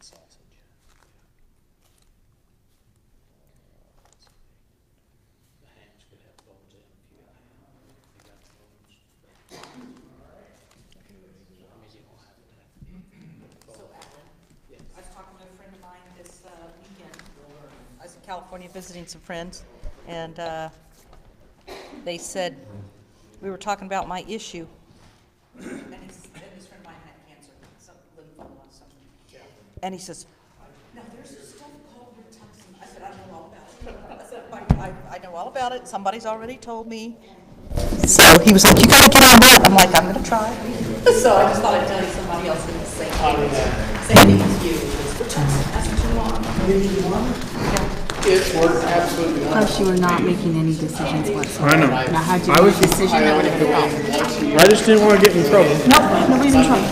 sausage. The hams could have bones in if you got ham. They got the bones. I mean, you don't have to have So bones. Alan, Yeah. I was talking to a friend of mine this weekend. I was in California visiting some friends, and they said, we were talking about my issue. And his friend of mine had cancer, some lymphoma, something. And he says, now there's this stuff called Rituxan. I said, I know all about it. I said, I know all about it. Somebody's already told me. So he was like, you gotta get on that. I'm like, I'm gonna try. So I just thought I'd tell you somebody else in the same thing as you. It's Rituxan, that's what you want. It worked absolutely wonderful. Plus, you were not making any decisions whatsoever. I know. Now, how'd you I make was- a decision that would have helped? I just didn't want to get in trouble. No, nobody's in trouble.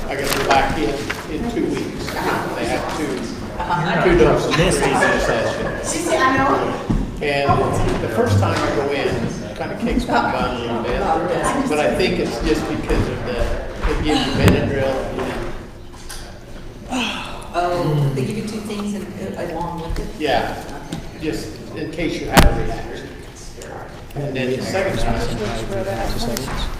I got to back in 2 weeks. They have two doses. I know. And the first time I go in, it kind of kicks my butt a little bit. But I think it's just because of they give you Benadryl and, Oh, they give you two things along with it? yeah, just in case you have a reaction. And then the second time,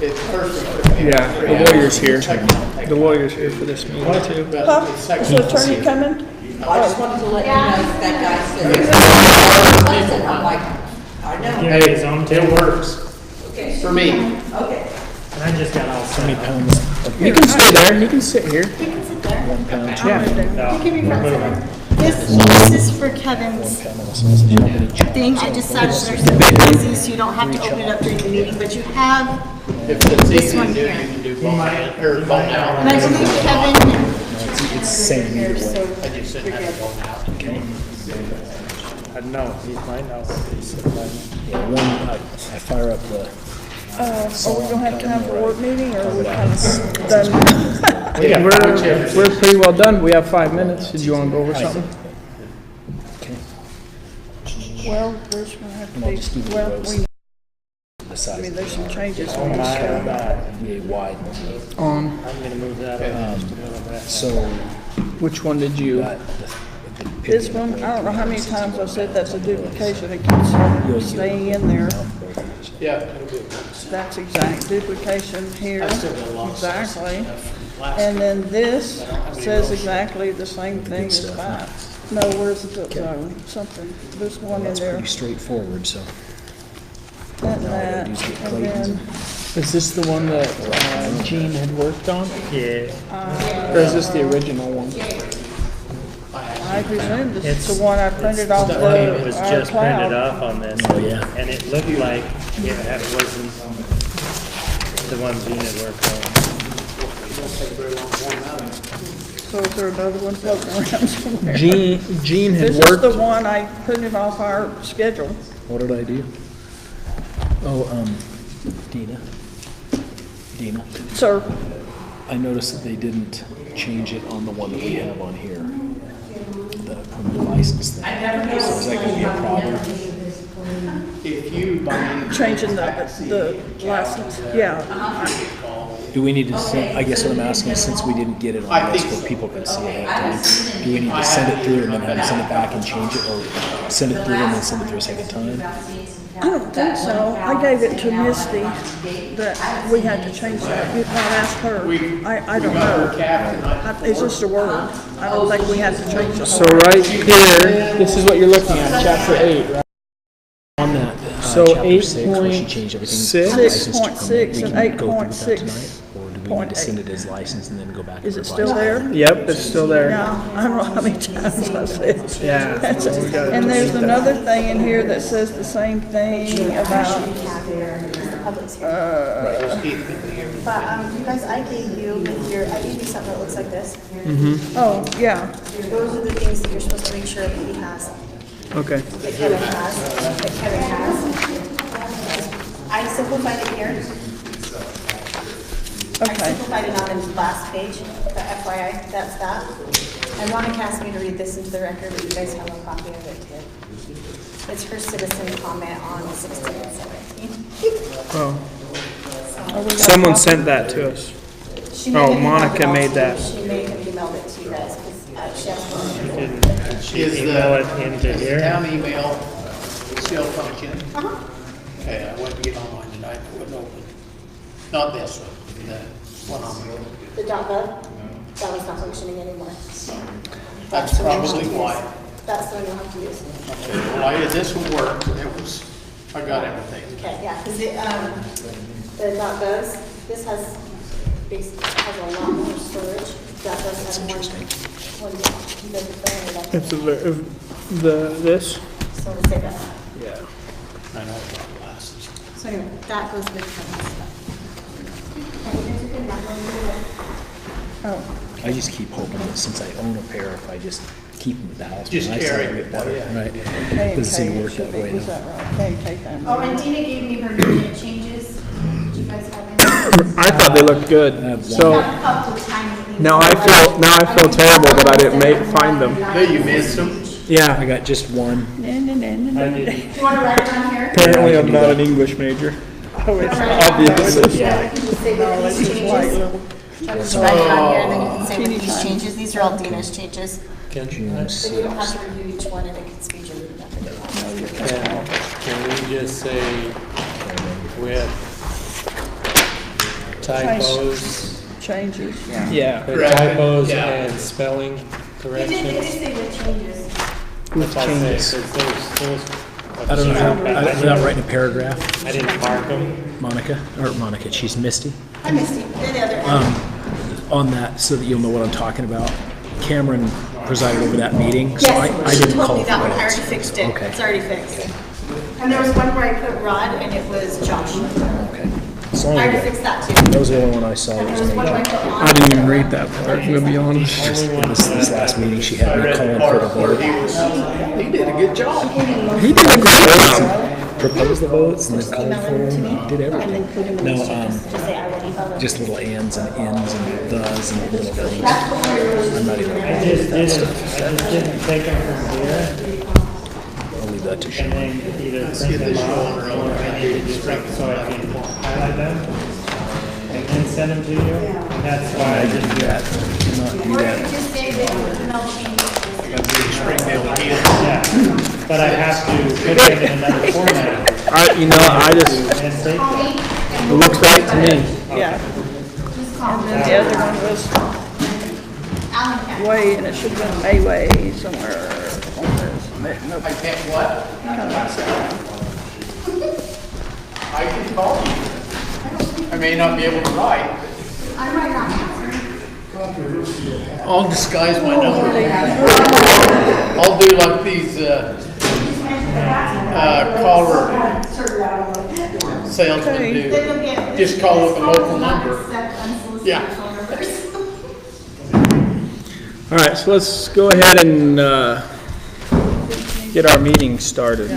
it's first one. Yeah, the lawyer's here. The lawyer's here for this meeting too. But the second Is the attorney coming? I just wanted to let you know that guy said. I'm like, I know. Hey, it works Okay. for me. Okay. And I just got all How many pounds? You can stay there. You can sit here. 1 pound. Yeah. You can be We're moving. present. This is for Kevin's Pound of sausage. How many thing. I decided there's some easy, so you don't have to open it up during the meeting, but you have, If it's This easy one to do, here. you can do bone in, or bone out. and I believe Kevin, It's the same either way. I just said have it bone out. Okay. I know. He might know. Yeah, I fire up the. Are we gonna have time for a work meeting, or are we kind of done? Yeah, we're pretty well done. We have 5 minutes. Did you want to go over something? Okay. Well, there's gonna have to And I'll just do be, the well, rows. we, The size. I mean, there's some changes. Oh on this my, stuff. be wide. On I'm gonna move that up just a little bit. So which one did you? got the This one, I don't know how many times I've said that's a duplication, it keeps staying in there. Yeah, it'll be. That's exact duplication here, still got a lot of exactly. And then this says exactly the same thing as that. No, where's the foot zone? Something, there's one in That's there, pretty straightforward. So and that, do is get and plate. then, Is this the one that Gene had worked on? Yeah. Or is this the original one? I presume this is the one I printed off It was our just printed cloud. off on this. Oh, yeah. And it looked like it wasn't the one Gene had worked on. So is there another one floating around somewhere? Gene had This is the worked. one I printed off our schedule. what did I do? Oh, Dina. Sir, I noticed that they didn't change it on the one that we have on here. The criminal license thing. So is that gonna be a problem? If you bind. changing the license, yeah. Do we need to send, I guess what I'm asking is since we didn't get it I on this think where people can see ahead of time, do we need to send it through and then have them send it back and change it, or send it through and then send it through a second time? I don't think so. I gave it to Misty that we had to change that. You might ask her. I don't know. It's just a word. I don't think we had to change the So whole. right here, this is what you're looking at, chapter 8, right? On that, So chapter 6, where she changed everything. 8.6. licensed to permit, 6.6 we and can go through with that 8.6. tonight, or do we need to send it as licensed and then go back and Is it revise still there? Yep, it's still there. No, I don't know how many times I said. Yeah. That's well, we it. gotta And there's delete that. another thing in here that says the same thing about, public's here. But, you guys, I gave you something that looks like this. oh, yeah. Those are the things that you're supposed to make sure that he has, Okay. that Kevin has. I simplified it here. I Okay. simplified it on the last page, the FYI, that's that. And Monica asked me to read this into the record, but you guys have a copy of it too. It's her citizen comment on 16 and 17. Oh, Are we gonna someone copy? sent that to us. She may Oh, have emailed Monica it all made to that. you. She may have emailed it to you guys, because she Is email it the into here? town email still functioning? Okay, I went to get online tonight, it wouldn't open. Not this one, the one on the, The .gov, that was not functioning anymore. that's probably why. That's the one you'll have to use. Okay, well, this one worked, I got everything. Okay, yeah, because the .govs, this has a lot more storage. .govs has one deal. It's this? So we'll say that. Yeah. I know about glasses. So anyway, that goes with Kevin's stuff. Oh, I just keep hoping that since I own a pair, if I just keep them at the house, Just when I carry sell them, it, get better, yeah. right? K&K Doesn't seem to work should that be- way. Is though. that right? K&K kind Oh, of. and Dina gave me her unit changes. Did you guys have any? I thought they looked good. So Got a couple tiny things. now I feel terrible that I didn't find them. Hey, you missed them? Yeah. I got just one. Do you want to write it on here? Apparently, I'm not an English major. Oh, it's Obvious. Yeah, I can just say what these It's like changes. little. Just write it on here and then you can say what these changes, these are all Dina's changes. June So you don't 6th. have to review each one and it can speed your reading up. Can we just say with typos, Changes, yeah. Yeah. with Correct. typos Yeah. and spelling It did corrections? say with changes. Which I say, changes? 'cause those. I don't know how, without writing a paragraph, I didn't mark them. Monica, she's Misty, I missed it. They're the other end. on that, so that you'll know what I'm talking about. Cameron presided over that meeting, so Yes, I she didn't told call me for that one. I minutes. already fixed it. Okay. It's already fixed. And there was one where I put Rod and it was Josh. Okay. As long I already as fixed that too. that was the only one I saw And that there was was one made where I up. put I on. didn't even read that part, I'm gonna be honest. Just this last meeting, she had me calling for the vote. He did a good job. He did a great job. Propose the votes and then call Email for them to them, me. did And then everything. put them in No, these changes. Just say I will email them. just little ands and ends and does and little things. That's the one where it was. I'm not even, I just didn't take them from here I'll leave that to and Sean. then either Get print this them show on off her or own. I need to just like, so I can highlight them and then send them to you. And that's why I didn't do that. Cannot do Or that. you just say that you email changes. Springdale again. Yeah, but I have to put them in another format I just, and save them. it looks right to me. Yeah. Just call me. And the other one was Alan can. Way, and it should have been Mayway somewhere on this. Nope, I can't what? kind of upside down. I can call you. I may not be able to write. I might not answer. I'll disguise my number. I'll do like these, caller salesmen Okay. do. Just call with the local number. Yeah. All right, so let's go ahead and get our meeting started.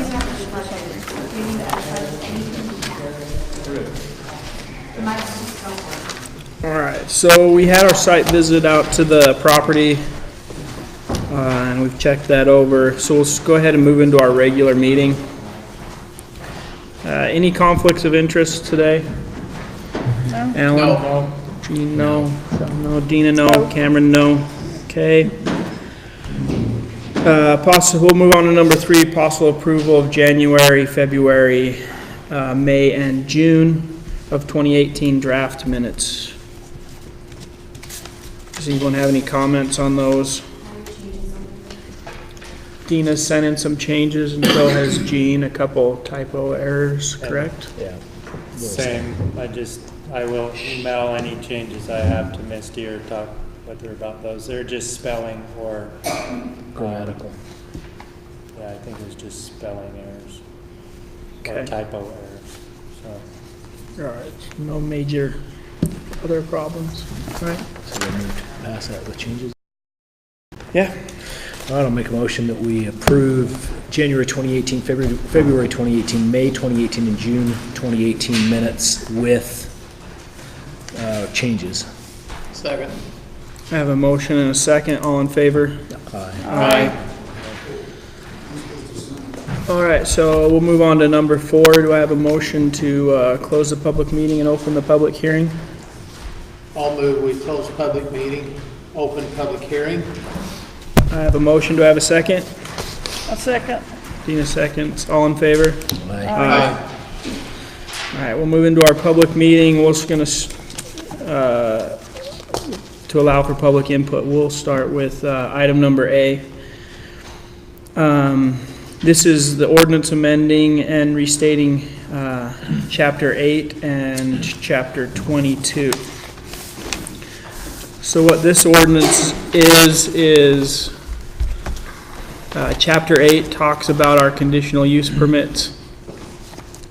All right, so we had our site visit out to the property, and we've checked that over. So let's go ahead and move into our regular meeting. Any conflicts of interest today? Alan? No. Jean, no. No. Dina, no. Cameron, no. Okay. We'll move on to number 3, possible approval of January, February, May, and June of 2018 draft minutes. Does anyone have any comments on those? Dina sent in some changes, and so has Jean, a couple typo errors, correct? Yeah. Same, I will email any changes I have to Misty or talk with her about those. They're just spelling or, Grammatical. yeah, I think it was just spelling errors. Or Okay. typo errors, so. All right, no major other problems, right? So we moved past that with changes. Yeah. All right, I'll make a motion that we approve January 2018, February 2018, May 2018, and June 2018 minutes with changes. Second. I have a motion and a second. All in favor? Aye. All right, so we'll move on to number 4. Do I have a motion to close the public meeting and open the public hearing? I'll move, we close public meeting, open public hearing. I have a motion. Do I have a second? A second. Dina seconds. All in favor? Aye. All right, we'll move into our public meeting. We're just gonna, to allow for public input, we'll start with item number A. This is the ordinance amending and restating Chapter 8 and Chapter 22. So what this ordinance is Chapter 8 talks about our conditional use permits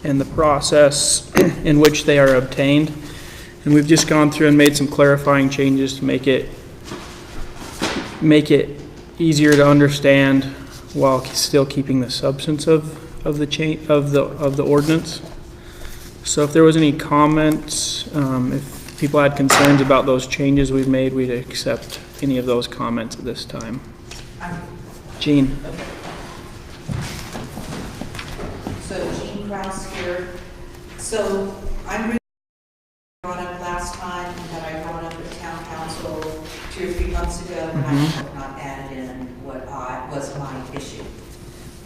and the process in which they are obtained. And we've just gone through and made some clarifying changes to make it easier to understand while still keeping the substance of the ordinance. So if there was any comments, if people had concerns about those changes we've made, we'd accept any of those comments at this time. Jean. So Jean Krause here. So I'm brought up last time that I brought up at town council 2 or 3 months ago, and I have not added in what was my issue.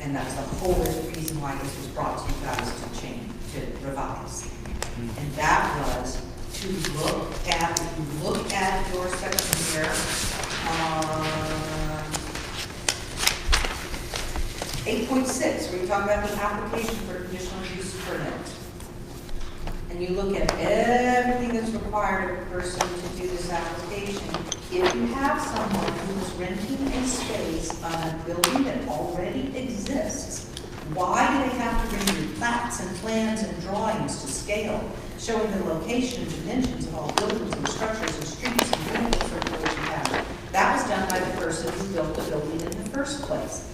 And that's the whole reason why this was brought to you guys to change, to revise. And that was to look at, if you look at your section here, 8.6, where you talk about the application for conditional use permit. And you look at everything that's required of a person to do this application. If you have someone who is renting a space on a building that already exists, why do they have to bring you plats and plans and drawings to scale, showing the location and dimensions of all buildings and structures and streets and vehicle circulation patterns? That was done by the person who built the building in the first place.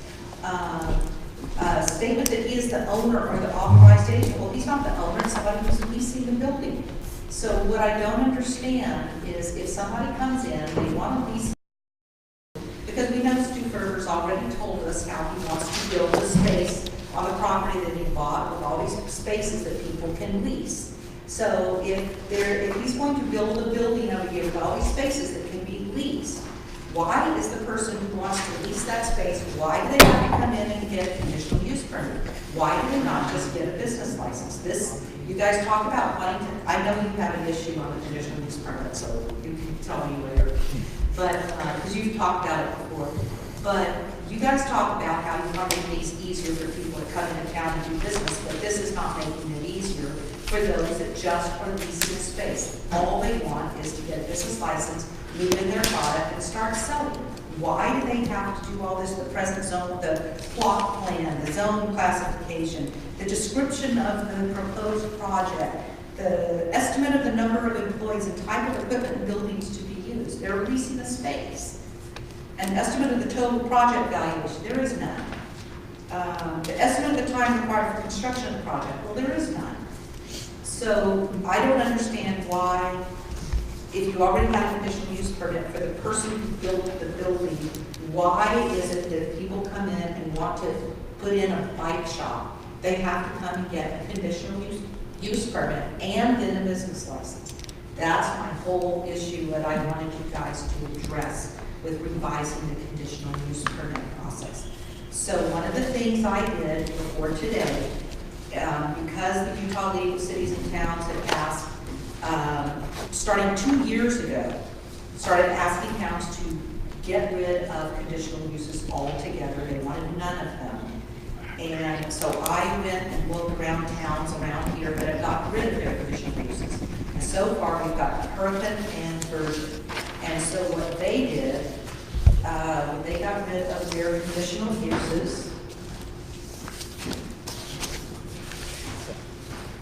Statement that he is the owner or the authorized agent. Well, he's not the owner, it's somebody who's leasing the building. So what I don't understand is if somebody comes in, they want to lease, because we know Stu Ferber's already told us how he wants to build a space on the property that he bought with all these spaces that people can lease. So if he's going to build a building over here with all these spaces that can be leased, why is the person who wants to lease that space, why do they have to come in and get a conditional use permit? Why do they not just get a business license? You guys talk about wanting to, I know you have an issue on the conditional use permit, so you can tell me later. But, because you've talked about it before. But you guys talk about how you want to make these easier for people to come into town and do business, but this is not making it easier for those that just are leasing space. All they want is to get a business license, move in their product, and start selling. Why do they have to do all this? The present zone, the plot plan, the zone classification, the description of the proposed project, the estimate of the number of employees and type of equipment and buildings to be used. They're leasing a space. An estimate of the total project valuation, there is none. The estimate of the time required for construction of the project, well, there is none. So I don't understand why, if you already have a conditional use permit for the person who built the building, why is it that people come in and want to put in a bike shop, they have to come and get a conditional use permit and then a business license? That's my whole issue that I wanted you guys to address with revising the conditional use permit process. So one of the things I did before today, because the Utah League of Cities and Towns had asked, starting 2 years ago, started asking towns to get rid of conditional uses altogether. They wanted none of them. And so I went and looked around towns around here that have gotten rid of their conditional uses. And so far, we've got Hurricane and Virgin. And so what they did, they got rid of their conditional uses.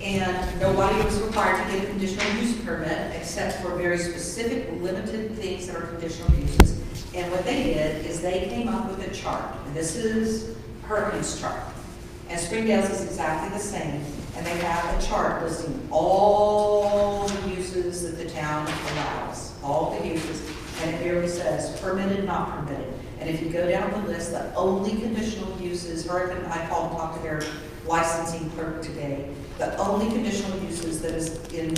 And nobody was required to get a conditional use permit except for very specific, limited things that are conditional uses. And what they did is they came up with a chart. And this is Hurricane's chart. And Springdale's is exactly the same. And they have a chart listing all the uses that the town allows, all the uses. And it clearly says permitted, not permitted. And if you go down the list, the only conditional uses, Hurricane, I called and talked to their licensing clerk today, the only conditional uses that is in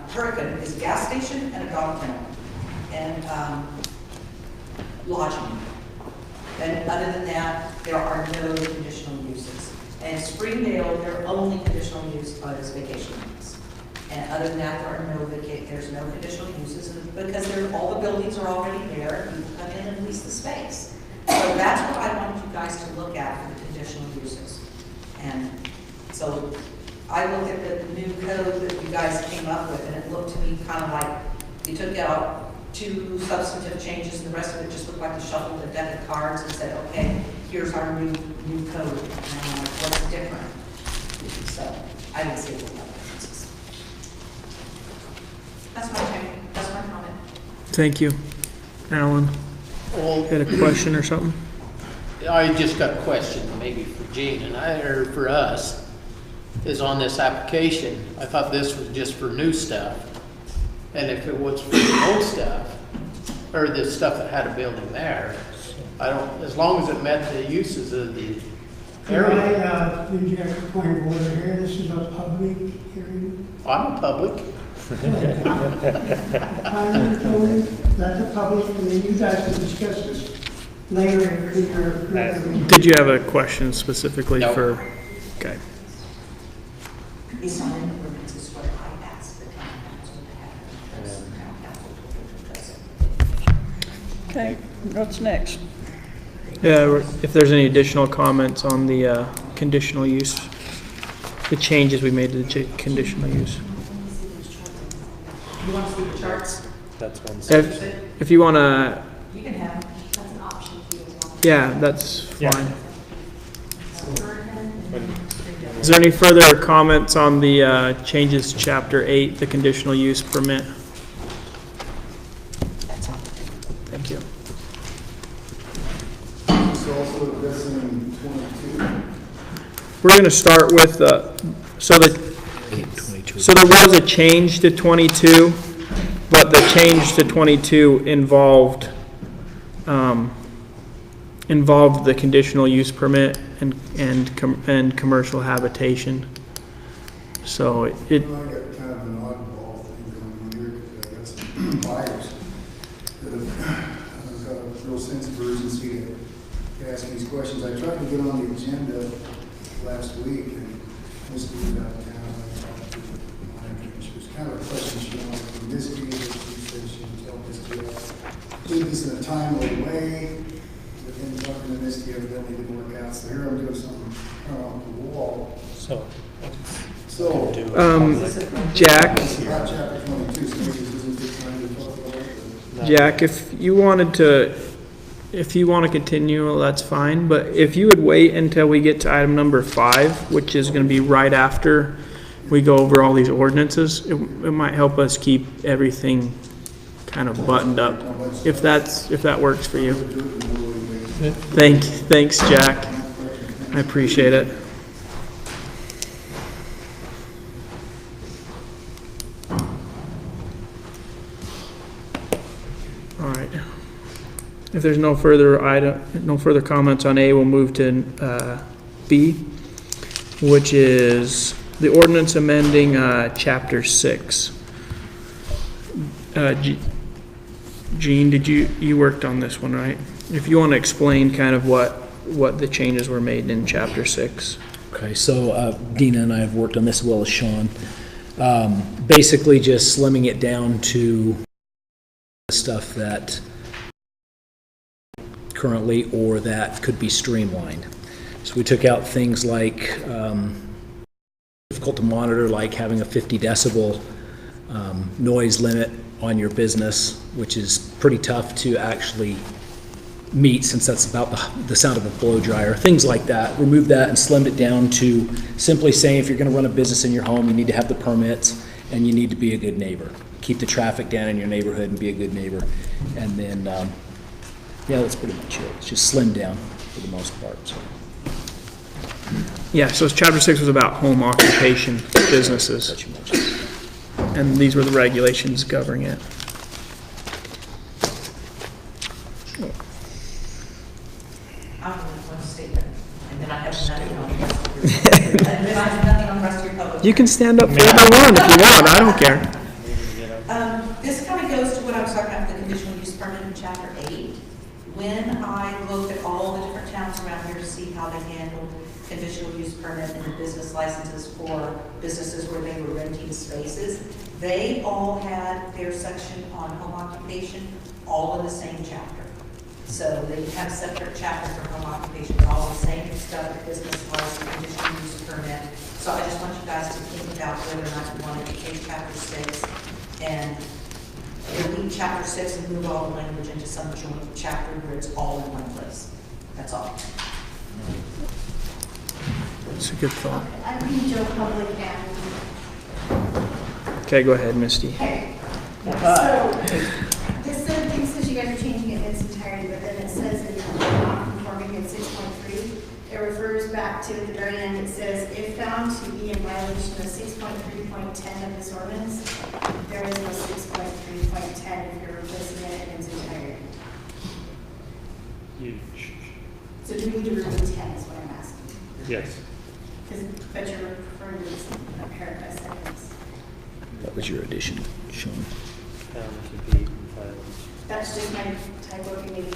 Hurricane is gas station and a dog kennel and lodging. And other than that, there are no conditional uses. And Springdale, their only conditional use is vacation homes. And other than that, there's no conditional uses because all the buildings are already there. You come in and lease the space. So that's what I wanted you guys to look at for the conditional uses. And so I looked at the new code that you guys came up with, and it looked to me kind of like you took out 2 substantive changes, and the rest of it just looked like you shuffled the deck of cards and said, okay, here's our new code. And I'm like, what's different? So I didn't see a lot of differences. That's my comment. Thank you. Alan, Well, had a question or something? I just got a question, maybe for Gene or for us, is on this application. I thought this was just for new stuff. And if it was for the old stuff, or the stuff that had a building there, as long as it met the uses of the Can area. I interject a point of order here? This is a public hearing. I'm a public. I'm told that the public, and then you guys can discuss this later in your. Did you have a question specifically No. for? Okay. It's not in the ordinance, it's what I asked the town council to have. The town council to address it. Okay, what's next? Yeah, if there's any additional comments on the conditional use, the changes we made to the conditional use. You want to see the charts? That's one. If you want to, You can have them. That's an option for you as well. yeah, that's Yeah. fine. Is there any further comments on the changes to Chapter 8, the conditional use permit? Thank you. So also addressing 22. We're going to start with, so there was a change to 22, but the change to 22 involved the conditional use permit and commercial habitation. So it, I got kind of an oddball thing going on here, because I got some buyers that have got a real sense of urgency to ask these questions. I tried to get on the agenda last week, and Misty was out of town. I talked to Monica, and she was kind of a question she wanted from Misty, but she said she would tell Misty I'll do this in a timely way. But then talking to Misty, evidently didn't work out. So here I'm doing something kind of off the wall. So. So, do it public. Jack, it's about chapter 22, so maybe this isn't a good time to talk about it. No. Jack, if you want to continue, that's fine, but if you would wait until we get to item number 5, which is going to be right after we go over all these ordinances, it might help us keep everything kind of buttoned up, if that works for you. Thanks, Jack. I appreciate it. All right. If there's no further comments on A, we'll move to B, which is the ordinance amending Chapter 6. Gene, you worked on this one, right? If you want to explain kind of what the changes were made in Chapter 6. Okay, so Dina and I have worked on this as well as Sean. Basically just slimming it down to stuff that currently or that could be streamlined. So we took out things like difficult to monitor, like having a 50 decibel noise limit on your business, which is pretty tough to actually meet since that's about the sound of a blow dryer, things like that. Removed that and slimmed it down to simply saying if you're going to run a business in your home, you need to have the permits and you need to be a good neighbor. Keep the traffic down in your neighborhood and be a good neighbor. And then, yeah, that's pretty much it. It's just slimmed down for the most part. So. Yeah, so Chapter 6 was about home occupation businesses, That you mentioned. and these were the regulations governing it. I'm going to one statement, and then I have nothing on the rest of your, and then I have nothing on the rest of your public. You can stand up for everyone if you want, I don't care. This kind of goes to what I was talking about, the conditional use permit in Chapter 8. when I looked at all the different towns around here to see how they handled conditional use permit and the business licenses for businesses where they were renting spaces, they all had their section on home occupation all in the same chapter. So they have a separate chapter for home occupation, all the same stuff, business license, conditional use permit. So I just want you guys to think about whether or not you want to take chapter 6 and delete chapter 6 and move all the language into some joint chapter where it's all in one place. That's all. It's a good thought. I think Joe Public and. Okay, go ahead, Misty. Okay. So, this thing says you guys are changing it in its entirety, but then it says in non-conforming in 6.3, it refers back to the very end. It says, if found to be in violation of 6.3.10 of this ordinance, there is no 6.3.10 if you're replacing it in its entirety. So do we need to remove 10 is what I'm asking? Yes. But you're referring to this paragraph sentence. That was your addition, Sean. Found to be in violation. That's just my typo, if you maybe.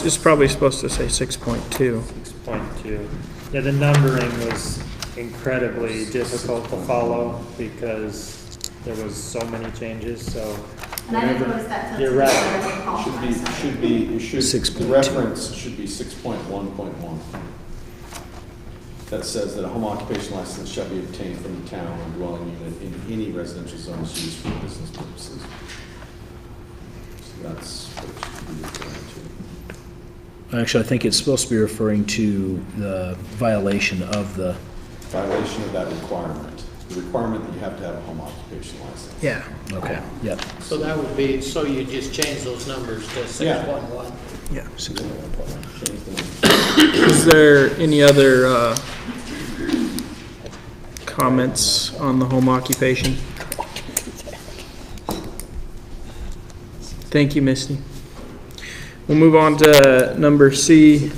It's probably supposed to say 6.2. 6.2. Yeah, the numbering was incredibly difficult to follow because there was so many changes, so. And I didn't notice that till. You're right. The reference should be 6.1.1. That says that a home occupation license shall be obtained from the town or dwelling unit in any residential zones used for business purposes. So that's what it should be referring to. Actually, I think it's supposed to be referring to the violation of the, Violation of that requirement. The requirement that you have to have a home occupation license. Yeah. okay, yep. So that would be, so you just change those numbers to 611. Yeah. 6.1.1. Change the name. Is there any other comments on the home occupation? Thank you, Misty. We'll move on to number C.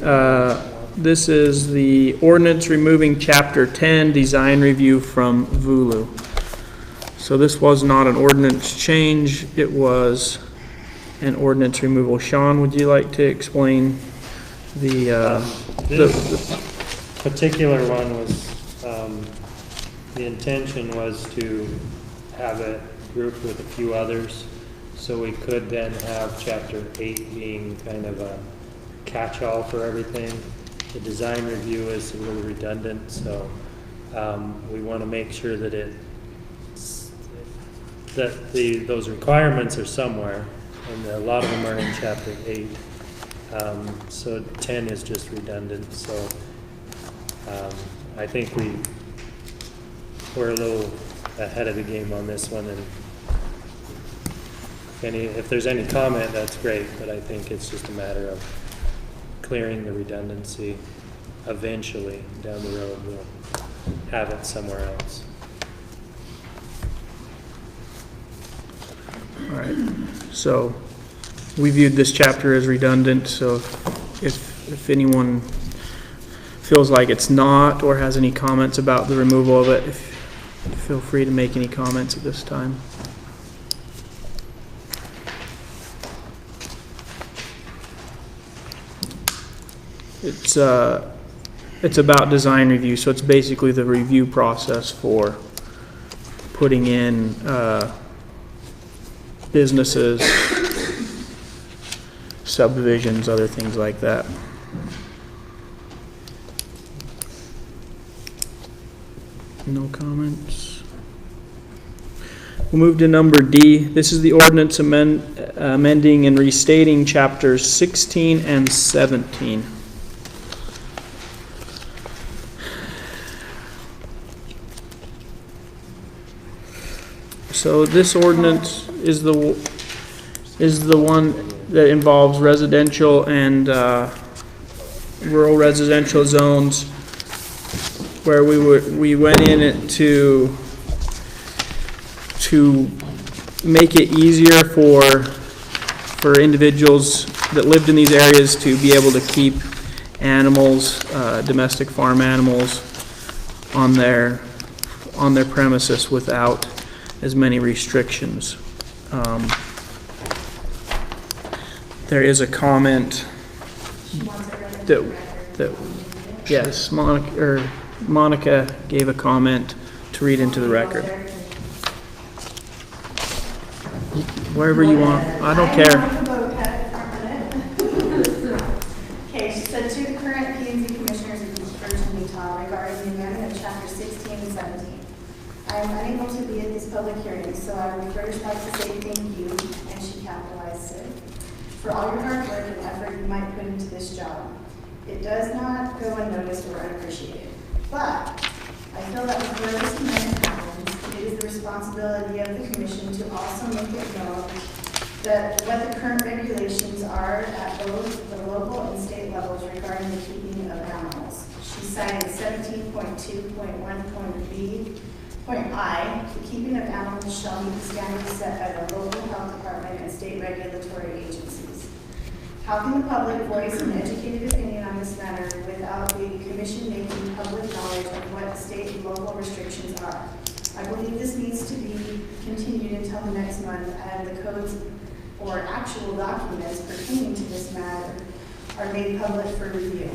This is the ordinance removing Chapter 10, design review from VULU. So this was not an ordinance change, it was an ordinance removal. Sean, would you like to explain the Particular one was, the intention was to have it grouped with a few others, so we could then have Chapter 8 being kind of a catch-all for everything. The design review is a little redundant, so we want to make sure that those requirements are somewhere, and a lot of them are in Chapter 8. So 10 is just redundant, so I think we're a little ahead of the game on this one, and if there's any comment, that's great, but I think it's just a matter of clearing the redundancy. Eventually, down the road, we'll have it somewhere else. All right, so we viewed this chapter as redundant, so if anyone feels like it's not or has any comments about the removal of it, feel free to make any comments at this time. It's about design review, so it's basically the review process for putting in businesses, subdivisions, other things like that. No comments. We'll move to number D. This is the ordinance amending and restating chapters 16 and 17. So this ordinance is the one that involves residential and rural residential zones, where we went in it to make it easier for individuals that lived in these areas to be able to keep animals, domestic farm animals, on their premises without as many restrictions. there is a comment She wants it read into the record. that, yes, Monica gave a comment to read into the record. Wherever you want, I don't care. Okay, she said to the current P and Z commissioners of Virgin, Utah regarding the amendment of chapter 16 and 17. I am unable to be at these public hearings, so I would first like to say thank you, and she capitalized Sid, for all your hard work and effort you might put into this job. It does not go unnoticed or unappreciated. But I feel that before this amendment happens, it is the responsibility of the commission to also make it known that what the current regulations are at both the local and state levels regarding the keeping of animals. She cited 17.2.1.b.I, the keeping of animals shall meet the standards set by the local health department and state regulatory agencies. How can the public voice an educated opinion on this matter without the commission making public knowledge of what the state and local restrictions are? I believe this needs to be continued until the next month, and the codes or actual documents pertaining to this matter are made public for review.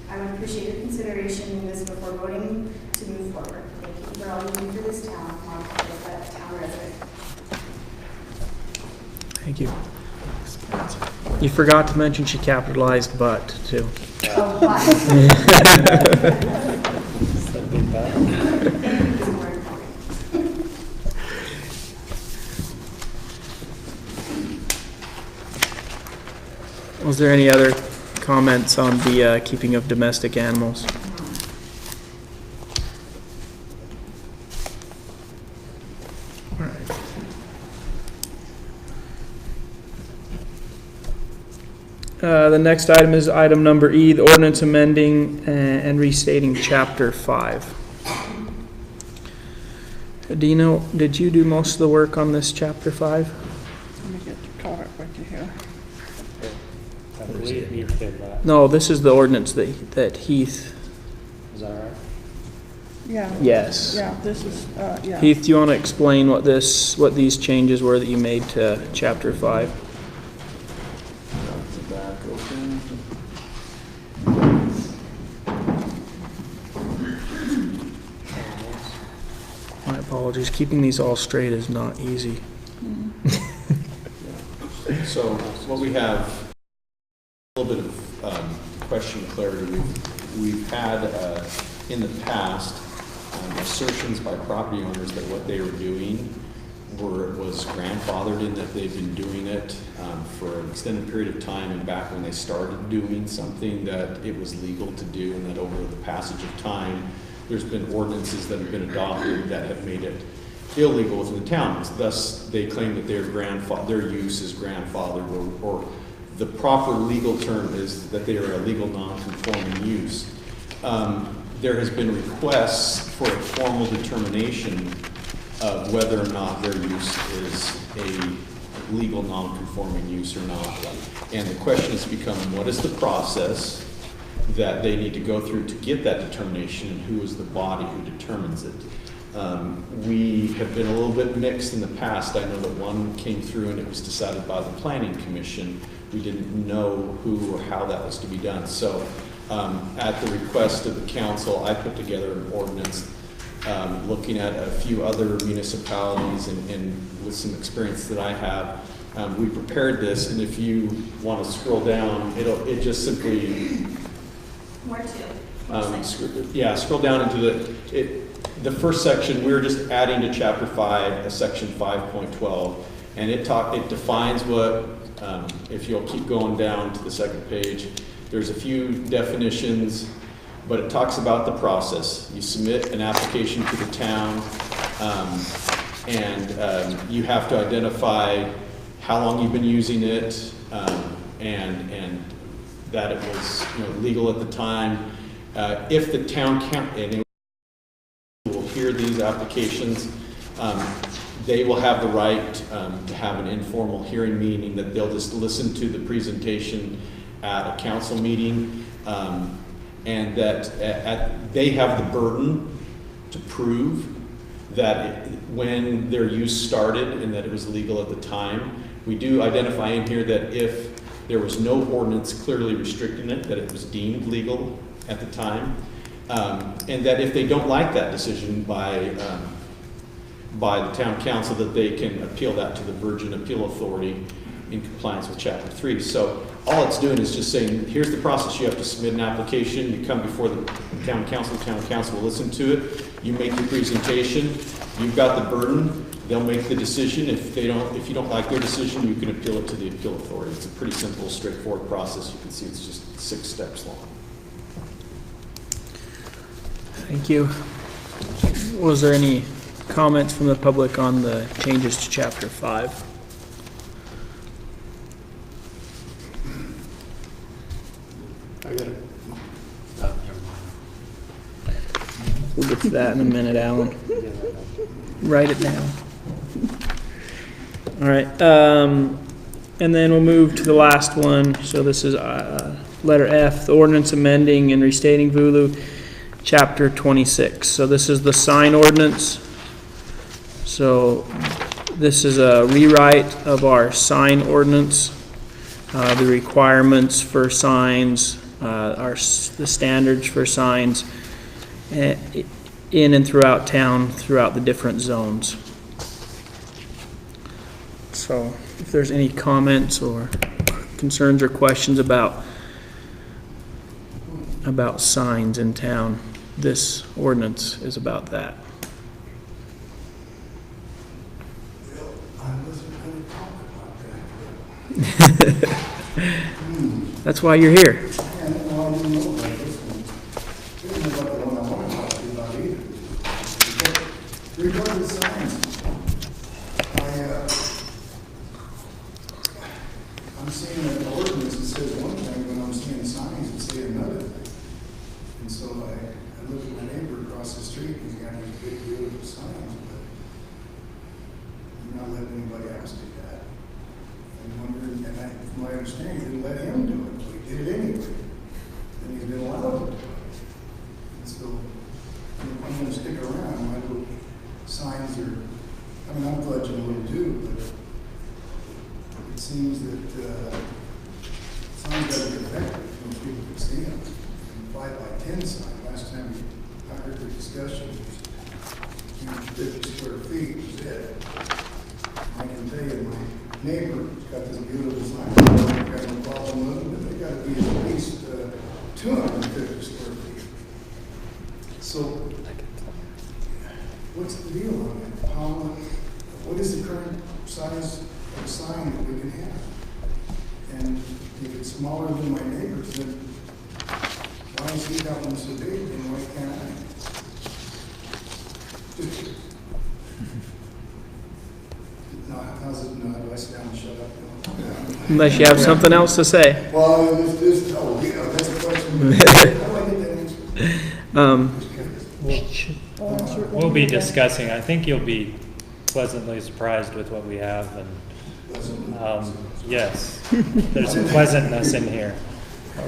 I would appreciate your consideration in this before voting to move forward. Thank you for all you do for this town, Monica, as a town resident. Thank you. You forgot to mention she capitalized but, too. Oh, why? Something bad. Was there any other comments on the keeping of domestic animals? All right. The next item is item number E, the ordinance amending and restating chapter 5. Dino, did you do most of the work on this chapter 5? Let me get caught up with you here. I believe he did that. No, this is the ordinance that Heath, Is that right? Yeah. yes. Yeah, this is, yeah. Heath, do you want to explain what these changes were that you made to chapter 5? Back open. My apologies, keeping these all straight is not easy. So what we have, a little bit of question clarity. We've had in the past assertions by property owners that what they were doing was grandfathered in, that they've been doing it for an extended period of time, and back when they started doing something that it was legal to do, and that over the passage of time there's been ordinances that have been adopted that have made it illegal within the town. Thus, they claim that their use is grandfathered, or the proper legal term is that they are a legal non-conforming use. There has been requests for a formal determination of whether or not their use is a legal non-conforming use or not. And the question has become, what is the process that they need to go through to get that determination, and who is the body who determines it? We have been a little bit mixed in the past. I know that one came through and it was decided by the Planning Commission. We didn't know who or how that was to be done. So at the request of the council, I put together an ordinance looking at a few other municipalities and with some experience that I have. We prepared this, and if you want to scroll down, it just simply Where to? scroll down into the first section. We're just adding to chapter 5 a section 5.12, and it defines what, if you'll keep going down to the second page, there's a few definitions, but it talks about the process. You submit an application to the town, and you have to identify how long you've been using it, and that it was legal at the time. If the town and will hear these applications, they will have the right to have an informal hearing, meaning that they'll just listen to the presentation at a council meeting, and that they have the burden to prove that when their use started and that it was legal at the time. We do identify in here that if There was no ordinance clearly restricting it, that it was deemed legal at the time. And that if they don't like that decision by the town council, that they can appeal that to the Virgin Appeal Authority in compliance with Chapter 3. So all it's doing is just saying, here's the process. You have to submit an application. You come before the town council will listen to it. You make your presentation. You've got the burden. They'll make the decision. If you don't like their decision, you can appeal it to the appeal authority. It's a pretty simple, straightforward process. You can see it's just 6 steps long. Thank you. Was there any comments from the public on the changes to Chapter 5? I got it. Oh, never mind. We'll get to that in a minute, Alan. Write it down. All right, and then we'll move to the last one. So this is letter F, the ordinance amending and restating VULU, Chapter 26. So this is the sign ordinance. So this is a rewrite of our sign ordinance. The requirements for signs, the standards for signs in and throughout town, throughout the different zones. So if there's any comments or concerns or questions about signs in town, this ordinance is about that. I wasn't going to talk about that. That's why you're here. And, well, I didn't know about this one. This isn't about the one I want to talk to you about either. But regarding signs, I'm seeing an ordinance that says one thing, when I'm seeing signs that say another thing. And so I look at my neighbor across the street, he's got these big, beautiful signs, but he's not letting anybody else do that. I'm wondering, from my understanding, he didn't let him do it, but he did it anyway. And he's been allowed to do it. And so, I'm going to stick around. My little signs are, I mean, I'm glad you know what to do, but it seems that signs got to be effective when people can see them. And 5x10 sign, last time I heard the discussion, was 50 square feet was it. I can tell you, my neighbor's got this beautiful sign, I've got no problem with them, but they got to be at least 250 square feet. So, what's the deal on that? What is the current size of sign that we can have? And if it's smaller than my neighbor's, then why is he got one so big and why can't I? No, how's it, no, do I sit down and shut up? Unless you have something else to say. Well, that's a question. How do I get that answer? We'll be discussing, I think you'll be pleasantly surprised with what we have, and, yes, there's a pleasantness in here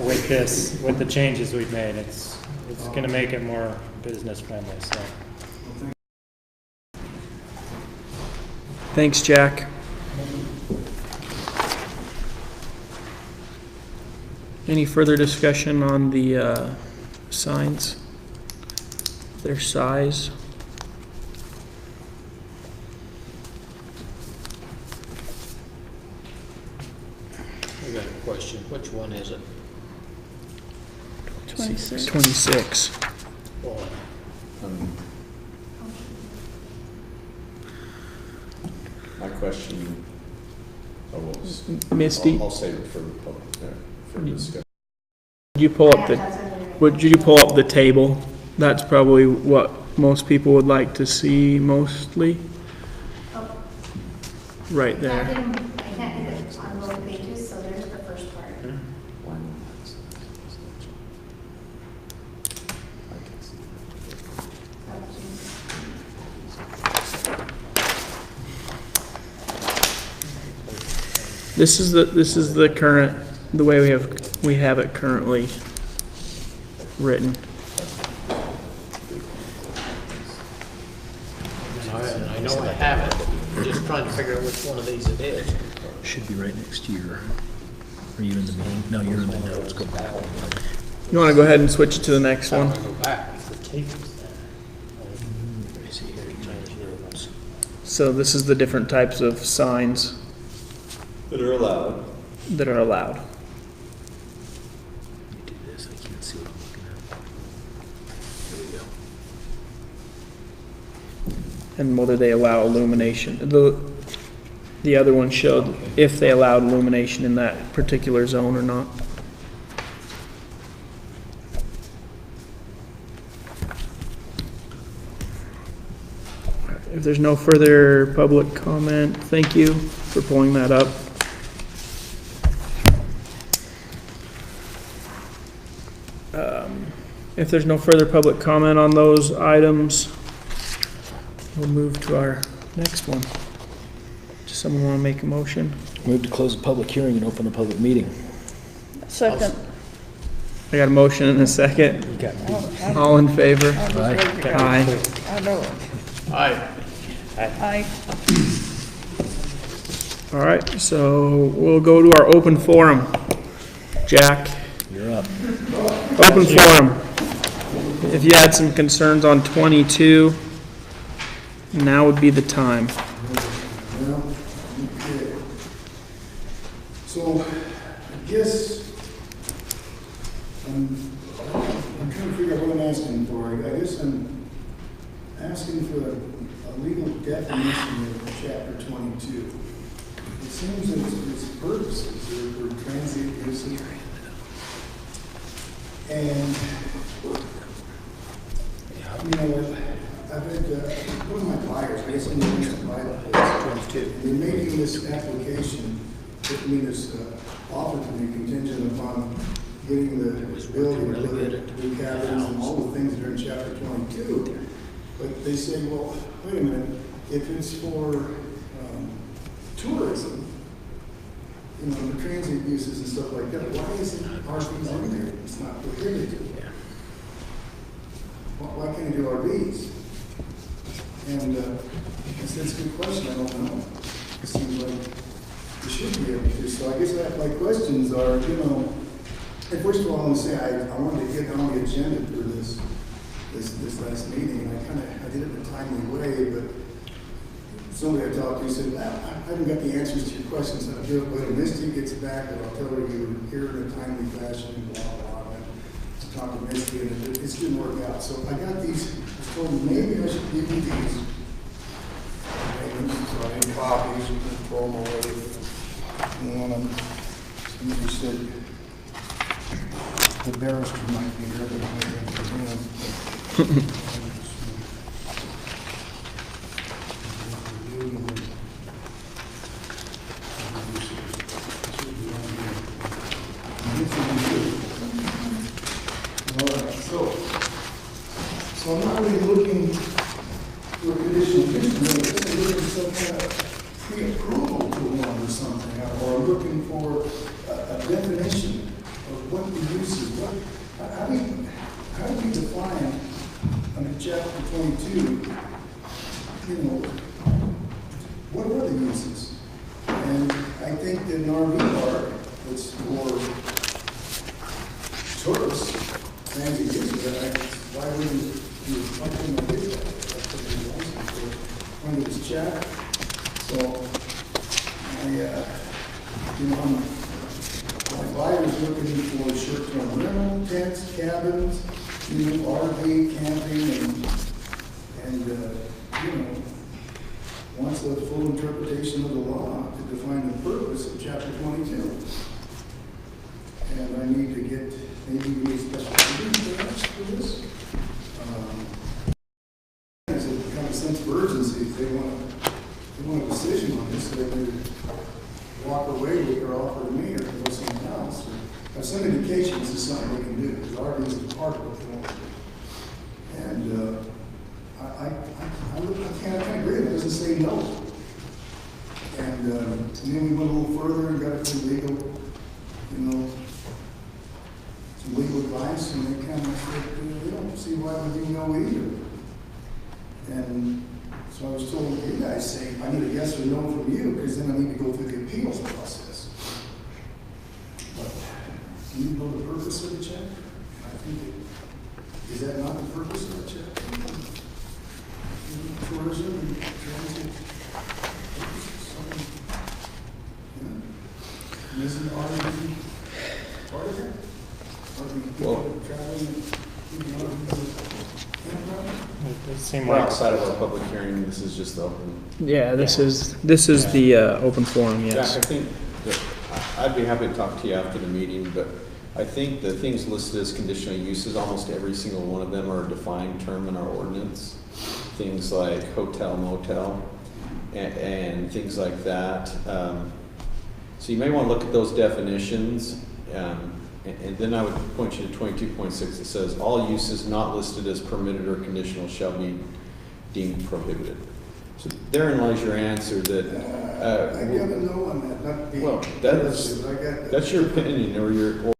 with this, with the changes we've made. It's gonna make it more business friendly, so. Thanks, Jack. Any further discussion on the signs? Their size? I got a question. Which one is it? 26. 26. Well, My question, Misty, I'll save it for the public, for discussion. would you pull up the table? That's probably what most people would like to see mostly. Right there. I can't get it on both pages, so there's the first part. This is the current, the way we have it currently written. and I know I have it, I'm just trying to figure out which one of these it is. Should be right next to your Are you in the meeting? No, you're in the notes. Go back. You want to go ahead and switch to the next one? Go back. The tape is there. Let me see here. So this is the different types of signs That are allowed. that are allowed. Let me do this. I can't see what I'm looking at. Here we go. And whether they allow illumination. The other one showed if they allowed illumination in that particular zone or not. If there's no further public comment, thank you for pulling that up. If there's no further public comment on those items, we'll move to our next one. Does someone want to make a motion? Move to close the public hearing and open a public meeting. Second. I got a motion and a second. All in favor? Aye. I know. Aye. All right, so we'll go to our open forum. Jack, You're up. open forum. If you had some concerns on 22, now would be the time. Well, okay. So, I guess, I'm trying to figure out what I'm asking for. I guess I'm asking for a legal definition of chapter 22. It seems that its purposes are for transient uses. And, you know, I've had, one of my buyers, I guess I'm going to buy the place, and they're making this application, I mean, this offer to be contingent upon getting the ability to live at new cabins and all the things that are in chapter 22. But they say, well, wait a minute, if it's for tourism, you know, the transient uses and stuff like that, why isn't RVs in there? It's not prohibited. Why can't you do RVs? And that's a good question. I don't know. It seems like we should be able to. So I guess my questions are, you know, and first of all, I want to say I wanted to get on the agenda for this last meeting, and I did it in a timely way, but somebody I talked to said, I haven't got the answers to your questions. I'll do it when Misty gets back, and I'll tell her you were here in a timely fashion, and blah, blah, blah. I talked to Misty, and it didn't work out. So I got these, I was told maybe I should give you these. So I didn't copies, and throw them away. And somebody said, the barrister might be here, but I'm going to So I'm not really looking for a conditional use, I'm looking for some kind of pre-approval to one or something, or looking for a definition of what the use is. How do we define under chapter 22, you know, what are the uses? And I think that an RV park that's for tourists, transient uses, why wouldn't you function like this? That's what we're asking for under this chapter. So, my buyer's looking for short-term rental, tents, cabins, you know, RV, camping, and you know, wants a full interpretation of the law to define the purpose of chapter 22. And I need to get, maybe we need special meeting perhaps for this. It's a kind of sense of urgency. If they want a decision on this, so they can walk away with their offer to me or go somewhere else. Or have some indication this is something we can do, because RVs is part of what they want to do. And I kind of agree, it doesn't say no. And then we went a little further and got some legal, you know, some legal advice, and they kind of said, they don't see why we didn't know either. And so I was told, you guys say, I need a yes or no from you, because then I need to go through the appeals process. Do you know the purpose of the check? I think it, is that not the purpose of the check? Tourism and transit. Something, and isn't RV part of it? Well- Traveling, It seemed We're like outside of our public hearing, this is just the open. Yeah, this is the open forum, Jack, yes. I think that, I'd be happy to talk to you after the meeting, but I think the things listed as conditional uses, almost every single one of them are a defined term in our ordinance. Things like hotel, motel, and things like that. So you may want to look at those definitions, and then I would point you to 22.6 that says, all uses not listed as permitted or conditional shall be deemed prohibited. So therein lies your answer that, I gotta know on that, not being. well, that's your opinion or your,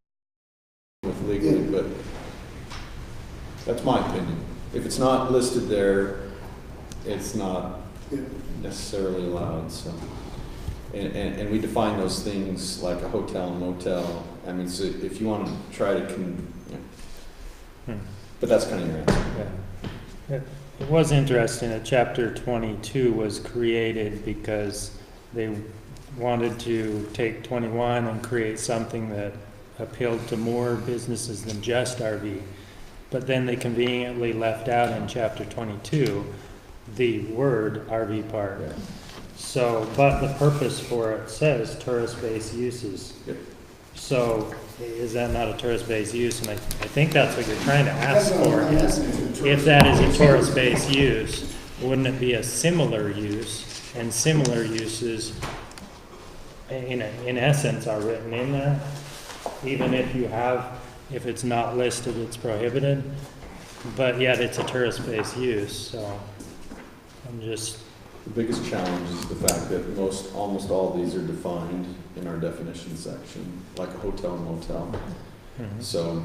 with legally, but that's my opinion. If it's not listed there, it's not necessarily allowed, so. And we define those things like a hotel and motel. I mean, so if you want to try to, but that's kind of your answer. Yeah. It was interesting that chapter 22 was created because they wanted to take 21 and create something that appealed to more businesses than just RV. But then they conveniently left out in chapter 22 the word RV park. Yeah. So, but the purpose for it says tourist-based uses. Yep. So is that not a tourist-based use? And I think that's what you're trying to ask for is, if that is a tourist-based use, wouldn't it be a similar use? And similar uses, in essence, are written in there. Even if you have, if it's not listed, it's prohibited, but yet it's a tourist-based use, so I'm just... The biggest challenge is the fact that almost all of these are defined in our definition section, like a hotel and motel. Mhm. So,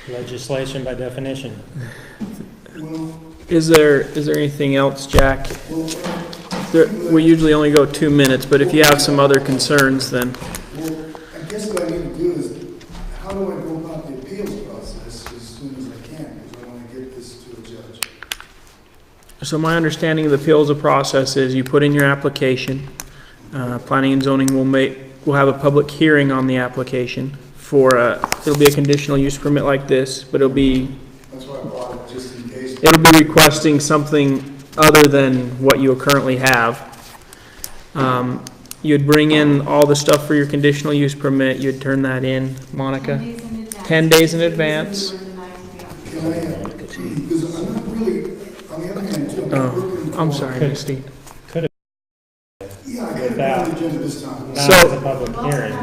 Legislation by definition. Well, Is there anything else, Jack? well, We usually only go 2 minutes, but if you have some other concerns, then, well, I guess what I need to do is, how do I go about the appeals process as soon as I can? Because I want to get this to a judge. so my understanding of the appeals process is you put in your application, planning and zoning will have a public hearing on the application it'll be a conditional use permit like this, but That's why I brought it, just in case. it'll be requesting something other than what you currently have. You'd bring in all the stuff for your conditional use permit, you'd turn that in, Monica? 10 days in advance. Can I, because I'm not really, on the other hand, too, I'm not working I'm for- sorry, Misty. Yeah, I got it on the agenda this time. Now it's a public hearing.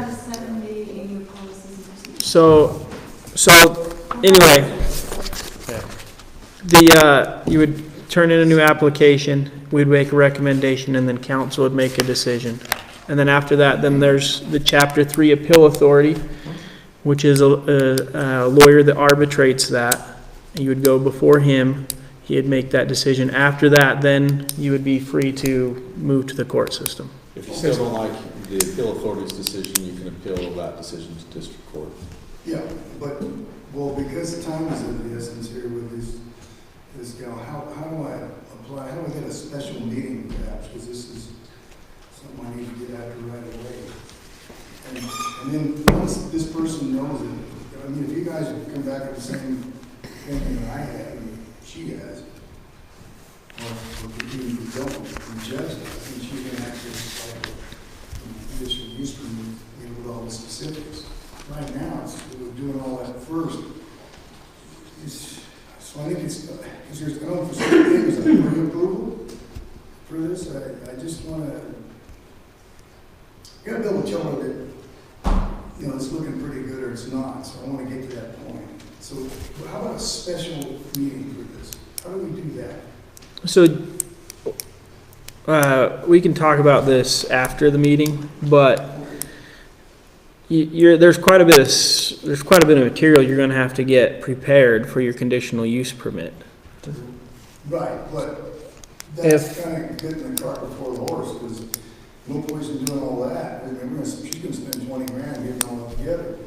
So anyway, you would turn in a new application, we'd make a recommendation, and then council would make a decision. And then after that, then there's the Chapter 3 Appeal Authority, which is a lawyer that arbitrates that. You would go before him, he'd make that decision. After that, then you would be free to move to the court system. if you still don't like the appeal authority's decision, you can appeal that decision to district court. Yeah, but, well, because time is of the essence here with this, how do I apply, how do I get a special meeting perhaps? Because this is something I need to get after right away. And then once this person knows it, I mean, if you guys come back with the same thing that I had, and she has, or even if you don't, the judge, I think she can actually, like, conditional use permit, you know, with all the specifics. Right now, we're doing all that first. So I think it's, because there's, I don't know, for certain things, like pre-approval for this, I just want to, you got to be able to tell her that, you know, it's looking pretty good or it's not, so I want to get to that point. So how about a special meeting for this? How do we do that? So, we can talk about this after the meeting, but there's quite a bit of material you're going to have to get prepared for your conditional use permit. Right, but that's kind of getting the cart before the horse, because no point in doing all that. I mean, she's gonna spend 20 grand getting all that together.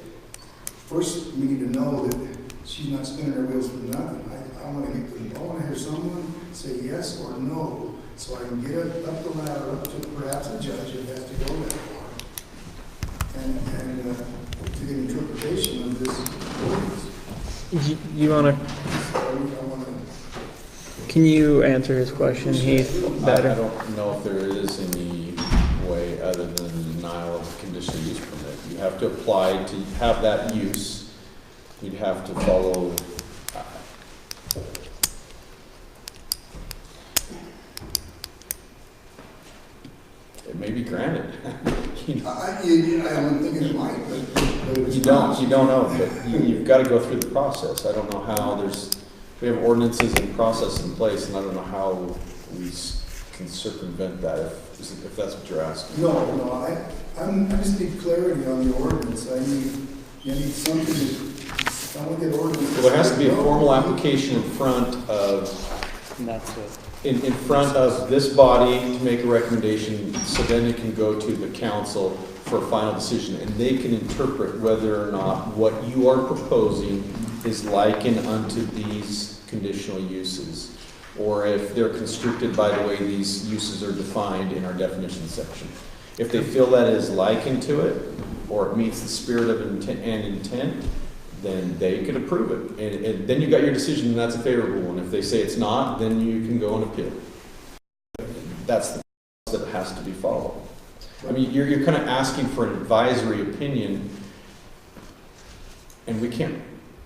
First, we need to know that she's not spinning her wheels for nothing. I wanna hear someone say yes or no, so I can get it up the ladder, up to perhaps a judge if it has to go that far. And to get interpretation of this ordinance. You wanna, I wanna, can you answer his question, Heath, I better? don't know if there is any way other than denial of a conditional use permit. You have to apply to have that use. You'd have to follow. It may be granted. I'm thinking it might, but it's You don't know, but you've got to go through the process. I don't know how we have ordinances and process in place, and I don't know how we can circumvent that, if that's what you're asking. No, I just need clarity on the ordinance. I need something that, I want to get ordinance. Well, there has to be a formal application in front of, And that's it. in front of this body to make a recommendation, so then it can go to the council for a final decision, and they can interpret whether or not what you are proposing is likened unto these conditional uses, or if they're constricted by the way these uses are defined in our definition section. If they feel that is likened to it, or it meets the spirit of intent, then they could approve it. And then you got your decision, and that's a favorable one. If they say it's not, then you can go and appeal. That's the process that has to be followed. I mean, you're kind of asking for an advisory opinion, and we can't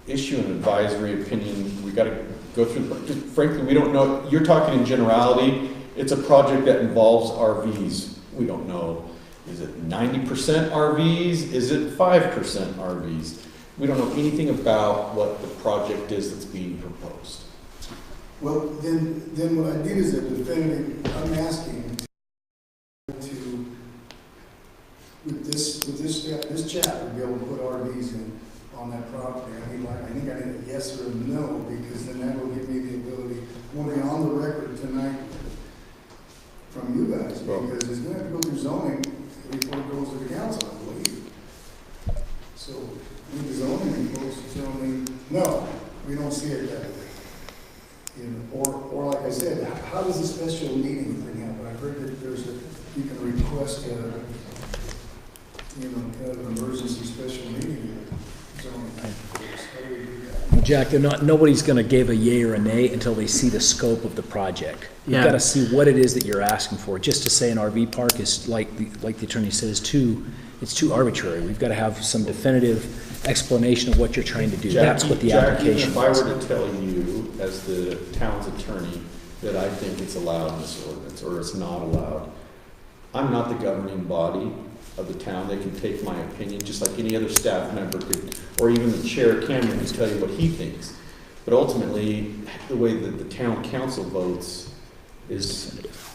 issue an advisory opinion. We got to go through, frankly, we don't know. You're talking in generality. It's a project that involves RVs. We don't know. Is it 90% RVs? Is it 5% RVs? We don't know anything about what the project is that's being proposed. Well, then what I need is a definitive, I'm asking to, with this chapter, be able to put RVs in on that property. I think I need a yes or a no, because then that will give me the ability, I want to be on the record tonight from you guys, because it's going to have to go through zoning before it goes to the council, I believe. So, need the zoning folks to tell me, no, we don't see it that way. You know, or like I said, how does a special meeting thing happen? I've heard that you can request kind of an emergency special meeting. Zoning. How do we do that? Jack, nobody's going to give a yay or a nay until they see the scope of the project. You've Yeah. got to see what it is that you're asking for. Just to say an RV park is, like the attorney said, it's too arbitrary. We've got to have some definitive explanation of what you're trying to do. That's what the application If I is. were to tell you, as the town's attorney, that I think it's allowed in this ordinance, or it's not allowed, I'm not the governing body of the town. They can take my opinion, just like any other staff member could, or even the chair, Cameron, could tell you what he thinks. But ultimately, the way that the town council votes is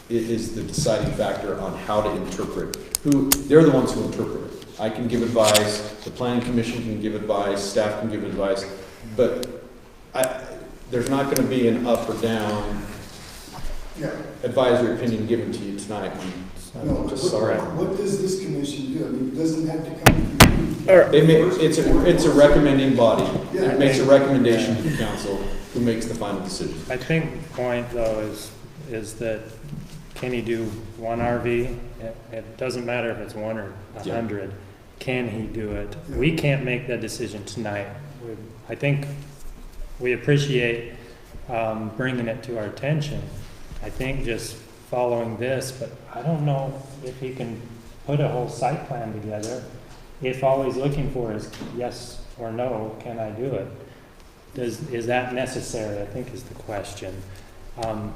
the deciding factor on how to interpret. They're the ones who interpret it. I can give advice, the planning commission can give advice, staff can give advice, but there's not going to be an up or down advisory opinion given to you tonight. I'm just sorry. What does this commission do? I mean, it doesn't have to come from you. It's a recommending body. It makes a recommendation to the council, who makes the final decision. I think the point though is that can he do one RV? It doesn't matter if it's one or 100. Can he do it? We can't make that decision tonight. I think we appreciate bringing it to our attention. I think just following this, but I don't know if he can put a whole site plan together if all he's looking for is yes or no, can I do it? Is that necessary, I think is the question. And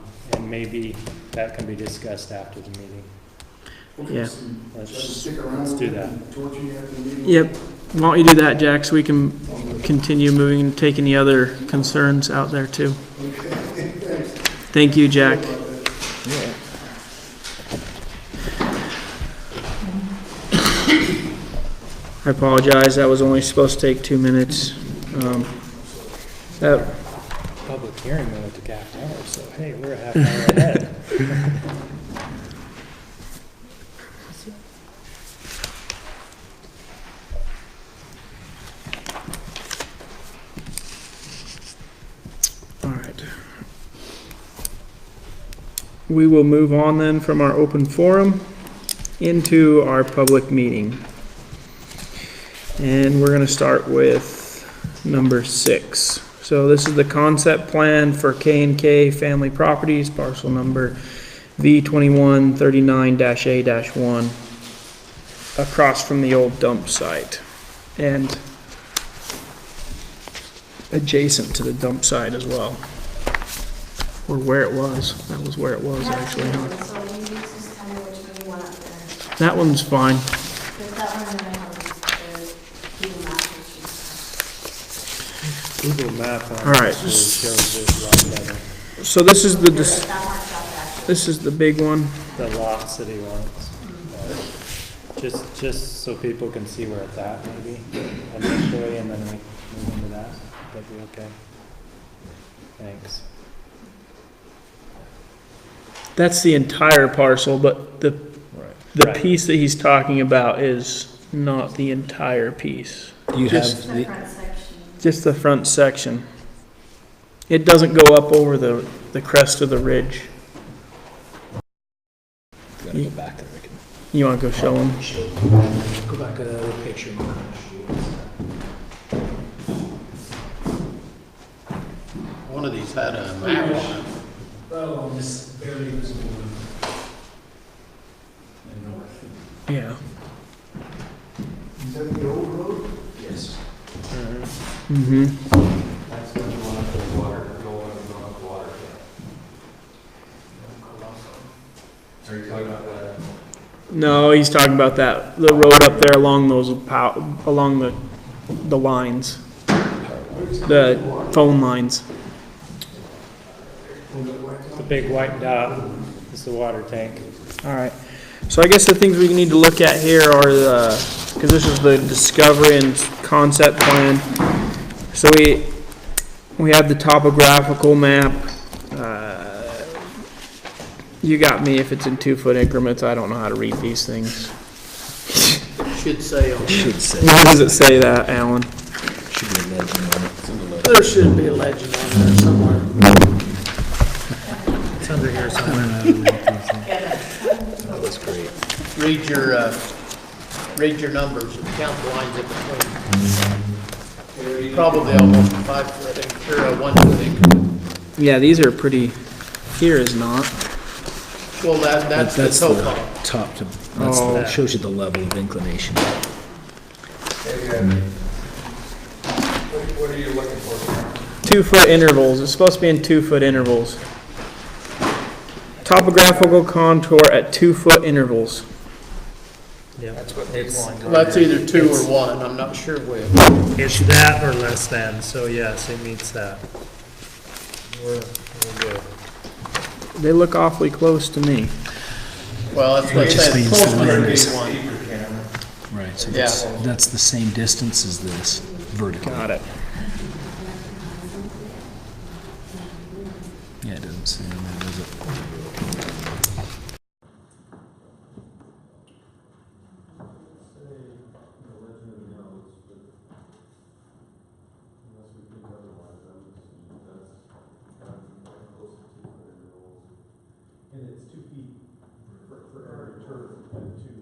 maybe that can be discussed after the meeting. Okay, Yeah. so Let's stick around. let's do that. Torture you after the meeting? Yep. Why don't you do that, Jack, so we can continue moving and take any other concerns out there too. Okay, thanks. Thank you, Jack. I apologize, that was only supposed to take 2 minutes. That, Public hearing only took half an hour, so hey, we're a half an hour ahead. we will move on then from our open forum into our public meeting. And we're gonna start with number 6. So this is the concept plan for K&K Family Properties, parcel number V2139-A-1, across from the old dump site and adjacent to the dump site as well. Or where it was. That was where it was actually, huh? So you just tell me which one you want up there. That one's fine. There's that one and then I have the Google Maps, which is- Google Map All right. actually shows it a lot better. So this is the, that marks out actually. this is the big one. The lot city wants. Just so people can see where it's at maybe initially, and then we move into that. That'd be okay. Thanks. That's the entire parcel, but the Right. piece that he's talking about is not the entire piece. You Just- have The the, front section. Just the front section. It doesn't go up over the crest of the ridge. gotta go back there, Rick. You wanna go show him? Go back to that other picture. One of these had a map on it. Oh, this barely visible one. Yeah. Is that the old road? Yes. Mm-hmm. That's going to go up the water, go up the water. Are you talking about that? No, he's talking about that, the road up there along those along the lines. The phone lines. The big white dot is the water tank. All right. So I guess the things we need to look at here are because this is the discovery and concept plan. So we have the topographical map. You got me if it's in 2-foot increments. I don't know how to read these things. Should say on Should say, Why does it say that, Alan? should be a legend on it. It's in the legend. there should be a legend on there somewhere. It's under here somewhere. That was great. Read your numbers and count the lines in between. Probably almost a 5-foot or a 1-foot increment. Yeah, these are pretty. Here is not. Well, that's the topo. Top to, Oh. that shows you the level of inclination. What are you looking for? 2-foot intervals. It's supposed to be in 2-foot intervals. Topographical contour at 2-foot intervals. Yeah, it's That's either 2 or 1, I'm not sure which. that or less than, so yes, it meets that. We're good. They look awfully close to me. Well, that's what it just says, means close the to layers. 1. Right, so Yeah. that's the same distance as this vertically. Got it. Yeah, it doesn't say on there, does it? And it's 2 feet for every turf and 2